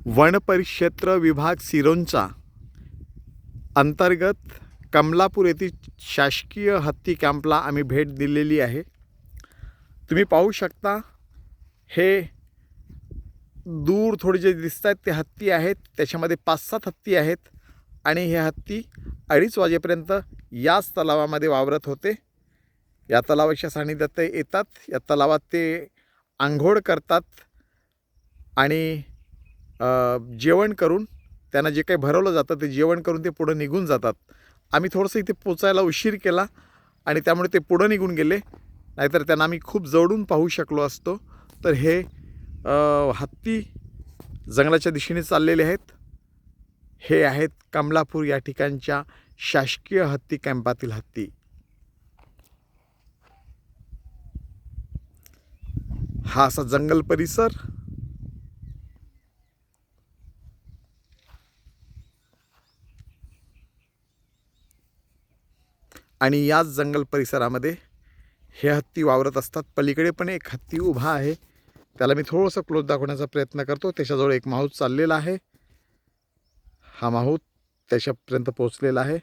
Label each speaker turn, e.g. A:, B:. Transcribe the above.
A: One परिक्षेत्र विभाग सिरोंचा अंतर्गत कमलापूर येथील शासकीय हत्ती कॅम्पला आम्ही भेट दिलेली आहे। तुम्ही पाहू शकता हे दूर थोडे जे दिसत आहेत ते हत्ती आहेत। त्याच्यामध्ये 5-7 हत्ती आहेत आणि हे हत्ती 2:30 वाजेपर्यंत याच तलावामध्ये वावरत होते। या तलावाच्या सानिध्यात ते येतात, या तलावात ते आंघोळ करतात आणि जेवण करून त्यांना जे काही भरवलं जातं ते जेवण करून ते पुढे निघून जातात। आम्ही थोडंसं इथे पोचायला उशीर केला आणि त्यामुळे ते पुढे निघून गेले, नाहीतर त्यांना आम्ही खूप जवळून पाहू शकलो असतो। तर हे हत्ती जंगलाच्या दिशेने चाललेले आहेत। हे आहेत कमलापूर या ठिकाणच्या शासकीय हत्ती कॅम्पातील हत्ती। हा असा जंगल परिसर आणि याच जंगल परिसरामध्ये हे हत्ती वावरत असतात। पलीकडे पण एक हत्ती उभा आहे, त्याला मी थोडंसं क्लोज दाखवण्याचा प्रयत्न करतो। त्याच्याजवळ एक माहूत चाललेला आहे, हा माहूत त्याच्यापर्यंत पोहोचलेला आहे।